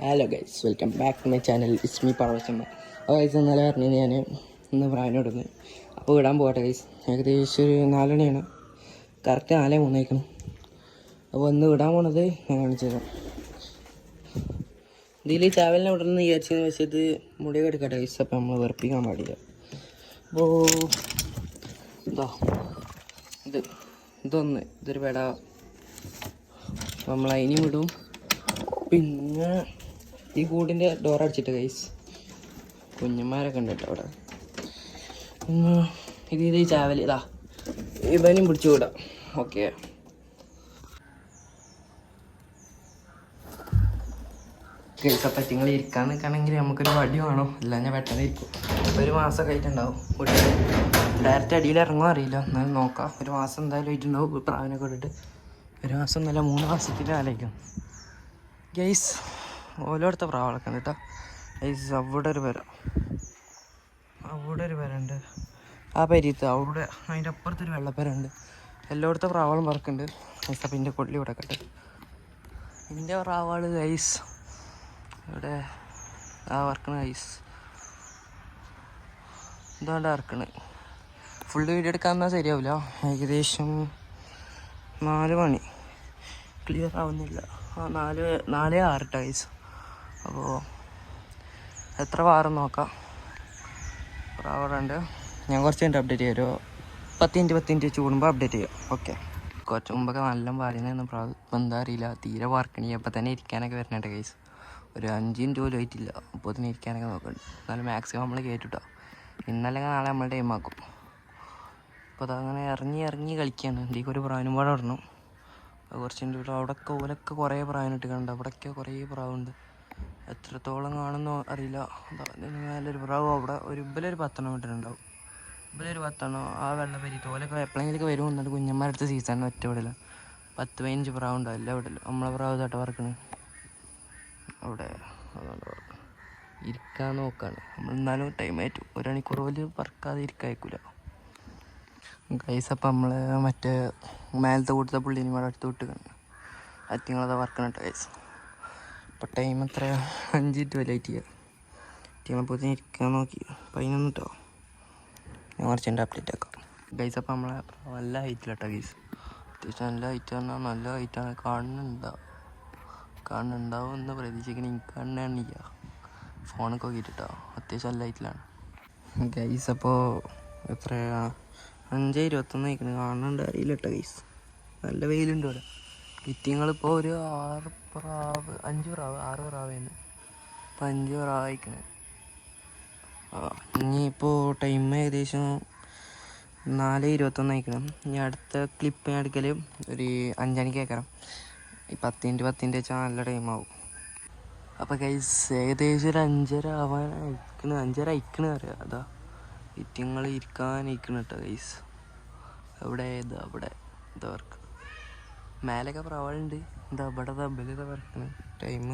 Hello guys, welcome back to my channel. It's me പറവച്ചമ്മ. അപ്പോൾ guys, ഇന്നലെ പറഞ്ഞു ഞാൻ ഇന്ന് പ്രാവിനോടുന്ന് അപ്പോൾ വിടാൻ പോകട്ടെ ഗൈസ്. ഏകദേശം ഒരു 4 മണിയാണ്, കറക്റ്റ് 4:03 ആയിക്കണം. അപ്പോൾ ഇന്ന് വിടാൻ പോണത് ഞാൻ കാണിച്ചു തരാം. ഇതിൽ ചാവലിനെ വിടണമെന്ന് വിചാരിച്ചെന്ന് വെച്ചത് മുടിയൊക്കെ എടുക്കട്ടെ ഗൈസ്. അപ്പോൾ നമ്മൾ വെറുപ്പിക്കാൻ പാടില്ല. അപ്പോൾ ഇതൊരു പെട നമ്മൾ അതിന് വിടും. പിന്നെ ഈ കൂടിൻ്റെ ഡോർ അടിച്ചിട്ട് ഗൈസ്, കുഞ്ഞന്മാരൊക്കെ ഉണ്ട് കേട്ടോ അവിടെ. ഇത് ചാവൽ ഇവനും പിടിച്ചു വിടാം. Okay, guys. അപ്പം നിങ്ങൾ ഇരിക്കാൻ നിൽക്കുകയാണെങ്കിൽ നമുക്കൊരു വടി വേണം, ഇല്ല ഞാൻ പെട്ടെന്ന് ഇരിക്കും. ഒരു മാസമൊക്കെ ആയിട്ടുണ്ടാവും കുട്ടികൾ. ഡയറക്റ്റ് അടിയിൽ ഇറങ്ങുമോ അറിയില്ല, എന്നാലും നോക്കാം. ഒരു മാസം എന്തായാലും ആയിട്ടുണ്ടാവും പ്രാവിനൊക്കെ ഇട്ടിട്ട്. ഒരു മാസം എന്നല്ല, 3 മാസത്തിൻ്റെ ആലോചിക്കും ഗൈസ്. ഓരോരുത്ത പ്രാവളൊക്കെ ഉണ്ട് കേട്ടോ ഗൈസ്. അവിടെ ഒരു ഉണ്ട്, ആ പരിയത്ത് അവിടെ അതിൻ്റെ അപ്പുറത്തൊരു വെള്ളപ്പരുണ്ട്. എല്ലായിടത്തും പ്രാവളും പറക്കുന്നുണ്ട് ഗൈസ്. അപ്പം എൻ്റെ കൊള്ളി ഇവിടെ കട്ടെ എൻ്റെ പ്രാവാള് ഗൈസ് ഇവിടെ വറക്കണ ഗൈസ്. എന്തുകൊണ്ട് വറക്കണ്? ഫുള്ള് വീഡിയോ എടുക്കാമെന്നാൽ ശരിയാവില്ല. ഏകദേശം 4 മണി, ക്ലിയർ ആവുന്നില്ല. 4:06 ഗൈസ്. അപ്പോൾ എത്ര വാറെന്ന് നോക്കാം. പ്രാവുണ്ട്. ഞാൻ കുറച്ച് കഴിഞ്ഞിട്ട് അപ്ഡേറ്റ് ചെയ്യാം. ഒരു 10 മിനിറ്റ് ചൂടുമ്പോൾ അപ്ഡേറ്റ് ചെയ്യാം. ഓക്കെ. കുറച്ച് മുമ്പൊക്കെ നല്ല പാലിനായിരുന്നു പ്രാവ്. ഇപ്പം എന്താ അറിയില്ല, തീരെ വർക്കണി. അപ്പം തന്നെ ഇരിക്കാനൊക്കെ വരുന്നുണ്ട് ഗൈസ്. ഒരു 5 മിനിറ്റ് പോലും ആയിട്ടില്ല, അപ്പോൾ തന്നെ ഇരിക്കാനൊക്കെ നോക്കുന്നുണ്ട്. എന്നാലും മാക്സിമം നമ്മൾ കയറ്റിട്ടോ. ഇന്നല്ലെങ്കിൽ നാളെ നമ്മൾ ടൈം ആക്കും. അപ്പോൾ അതങ്ങനെ ഇറങ്ങി കളിക്കുകയാണ്. ഇതിലേക്ക് ഒരു പ്രാവിനും പാടെ ഇടണം. കുറച്ചുണ്ട് അവിടെയൊക്കെ ഓലൊക്കെ കുറേ പ്രാവിനിട്ട് കണ്ട്. അവിടെയൊക്കെ കുറേ പ്രാവുണ്ട്. എത്രത്തോളം കാണുന്നോ അറിയില്ല. നല്ലൊരു പ്രാവ് അവിടെ ഒരു 10 ഇട്ടിട്ടുണ്ടാവും. 10 ആ വെള്ളപ്പരിത്ത് ഓലൊക്കെ എപ്പോഴെങ്കിലൊക്കെ വരും. എന്നിട്ട് കുഞ്ഞന്മാരുടെ സീസണിന് ഒറ്റ വിടല 10-15 പ്രാവുണ്ടാവും. എല്ലാം വിടലും നമ്മളെ പ്രാവ് തട്ട വറക്കണ് അവിടെ. അതുകൊണ്ട് ഇരിക്കാൻ നോക്കാണ് നമ്മൾ. എന്നാലും ടൈം ആയിട്ടു 1 മണിക്കൂർ പോലും പറക്കാതെ ഇരിക്കാതിരിക്കില്ല ഗൈസ്. അപ്പം നമ്മൾ മറ്റേ മേലത്തെ കൂട്ടത്തെ പുള്ളിനും കൂടെ അടുത്ത് വിട്ടുകയാണ്. അറ്റിങ്ങളത് വർക്കണം കേട്ടോ ഗൈസ്. അപ്പോൾ ടൈം എത്ര? 5 മിനിറ്റ് വലുതായിട്ട് ടീമപ്പോൾ ഇരിക്കാൻ നോക്കി 11 കേട്ടോ. ഞാൻ കുറച്ച് എൻ്റെ അപ്ഡേറ്റ് ആക്കാം ഗൈസ്. അപ്പം നമ്മളെ നല്ല ഹൈറ്റിലാട്ടോ ഗൈസ്. അത്യാവശ്യം നല്ല ഹൈറ്റ് പറഞ്ഞാൽ നല്ല ഹൈറ്റാണ്. കാണുന്നുണ്ടാവും എന്ന് പ്രതീക്ഷിക്കണം. എനിക്ക് കാണുന്നില്ല, ഫോണൊക്കെ നോക്കിയിട്ടോ. അത്യാവശ്യം നല്ല ഹൈറ്റിലാണ് ഗൈസ്. അപ്പോൾ എത്രയാ? 5:21 ആയിക്കണം. കാണാണ്ട് അറിയില്ല കേട്ടോ ഗൈസ്. നല്ല വെയിലുണ്ട് ഇവിടെ. വിറ്റിങ്ങളിപ്പോൾ ഒരു 6 പ്രാവ് 6 പ്രാവേന്ന്. ഇപ്പം 5 പ്രാവ് അയക്കണേ. ഇനിയിപ്പോൾ ടൈം ഏകദേശം 4:21 ആയിക്കണം. ഇനി അടുത്ത ക്ലിപ്പ് ഞാൻ എടുക്കൽ ഒരു 5 മണിക്ക് കേൾക്കണം. ഈ 10 മിനിറ്റ് വെച്ചാൽ നല്ല ടൈമാവും. അപ്പോൾ ഗൈസ് ഏകദേശം ഒരു 5:30 ആവാൻ അയക്കണ്. 5:30 അയക്കണ അറിയാം. അതാ വിറ്റിങ്ങൾ ഇരിക്കാൻ അയക്കണം കേട്ടോ ഗൈസ്. അവിടെ ഇതാ വർക്ക്. മേലൊക്കെ പ്രാവുണ്ട്. ഇവിടെ ദബലിതാ വറക്കണ്. ടൈം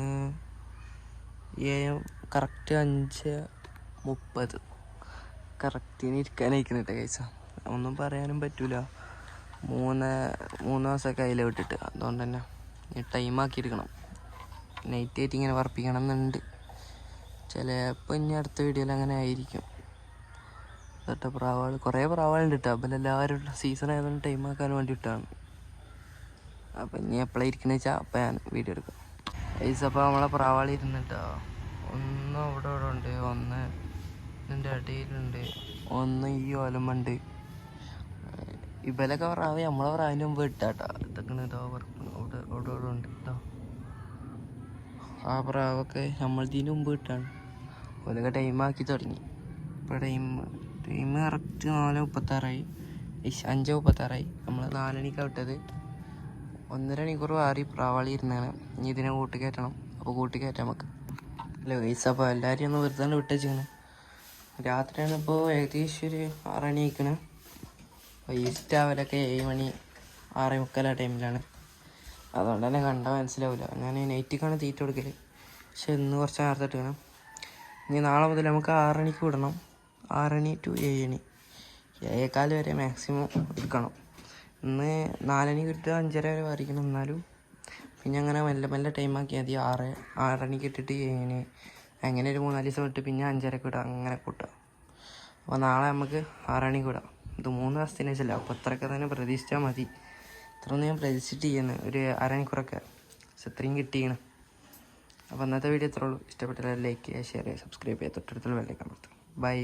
കറക്റ്റ് 5:30 കറക്റ്റിന് ഇരിക്കാനയക്കണം കേട്ടോ ഗൈസ. ഒന്നും പറയാനും പറ്റൂല. 3 മാസമൊക്കെ അതിൽ വിട്ടിട്ട്. അതുകൊണ്ട് തന്നെ ടൈമാക്കി എടുക്കണം. നൈറ്റ് ആയിട്ട് ഇങ്ങനെ വറപ്പിക്കണം എന്നുണ്ട്. ചിലപ്പോൾ ഇനി അടുത്ത വീഡിയോയിൽ അങ്ങനെ ആയിരിക്കും. എന്നിട്ട് കുറേ പ്രാവുകളുണ്ട് കേട്ടോ. അപ്പം എല്ലാവരും സീസൺ ആയതുകൊണ്ട് ടൈം ആക്കാൻ വേണ്ടി ഇട്ടാണ്. അപ്പം ഇനി എപ്പോഴാണ് ഇരിക്കണമെന്ന് വെച്ചാൽ അപ്പം ഞാൻ വീഡിയോ എടുക്കാം ഗൈസ്. അപ്പോൾ നമ്മളെ പ്രാവാളി ഇരുന്നിട്ടോ. ഒന്ന് അവിടെ ഉണ്ട്, ഒന്ന് ഇതിൻ്റെ അടിയിലുണ്ട്, ഒന്ന് ഈ ഓലമുണ്ട്. ഇവലൊക്കെ പ്രാവ് നമ്മളെ പ്രാവിൻ്റെ മുമ്പ് ഇട്ടാട്ടോ. ഇതൊക്കെ ഇതോ അവിടെ ഉണ്ട് കേട്ടോ. ആ പ്രാവൊക്കെ നമ്മളതിന് മുമ്പ് ഇട്ടാണ്. ഓലൊക്കെ ടൈമാക്കി തുടങ്ങി. ഇപ്പോൾ ടൈം കറക്റ്റ് 4:36 5:36. നമ്മൾ 4 മണിക്കാണ് വിട്ടത്. 1.5 മണിക്കൂർ മാറി പ്രാവാളി ഇരുന്നാണ്. ഇനി ഇതിനെ കൂട്ടിക്കയറ്റണം. അപ്പോൾ കൂട്ടിക്കയറ്റാം നമുക്ക്. അല്ല ഗൈസ്, അപ്പോൾ എല്ലാവരും ഒന്ന് വെറുതെ വിട്ടേച്ചാണ്. രാത്രിയാണ് ഇപ്പോൾ ഏകദേശം ഒരു 6 മണി ആയിക്കണ്. അപ്പോൾ ഈസ്റ്റ് ആവലൊക്കെ 7 മണി 6:45 ടൈമിലാണ്. അതുകൊണ്ട് തന്നെ കണ്ടാൽ മനസ്സിലാവില്ല. ഞാൻ നൈറ്റിക്കാണ് തീറ്റ കൊടുക്കൽ. പക്ഷെ ഇന്ന് കുറച്ച് നേരത്തെ ഇട്ടണം. ഇനി നാളെ മുതൽ നമുക്ക് 6 മണിക്ക് വിടണം. 6 മണി to 7 മണി, 7:15 വരെ മാക്സിമം എടുക്കണം. ഇന്ന് 4 മണിക്ക് വിട്ട് 5:30 വരെ വരയ്ക്കണം. എന്നാലും പിന്നെ അങ്ങനെ മെല്ലെ മെല്ലെ ടൈമാക്കിയാൽ മതി. 6 മണിക്ക് ഇട്ടിട്ട് അങ്ങനെ ഒരു 3-4 ദിവസം ഇട്ട് പിന്നെ 5:30 ഇടാം, അങ്ങനെ കൂട്ടുക. അപ്പോൾ നാളെ നമുക്ക് 6 മണിക്ക് വിടാം. ഇത് 3 ദിവസത്തിന് വെച്ചല്ല, അപ്പോൾ ഇത്രയൊക്കെ തന്നെ പ്രതീക്ഷിച്ചാൽ മതി. ഇത്രയൊന്നും ഞാൻ പ്രതീക്ഷിച്ചിട്ട് ചെയ്യുന്നത്, ഒരു അരമണിക്കൂറൊക്കെ ഇത്രയും കിട്ടിയാണ്. അപ്പോൾ ഇന്നത്തെ വീഡിയോ ഇത്രേ ഉള്ളൂ. ഇഷ്ടപ്പെട്ടാൽ ലൈക്ക് ചെയ്യുക, ഷെയർ ചെയ്യുക, സബ്സ്ക്രൈബ് ചെയ്യുക, തൊട്ടടുത്തുള്ള ബെല്ലൈക്കൺ അമർത്തുക. ബൈ.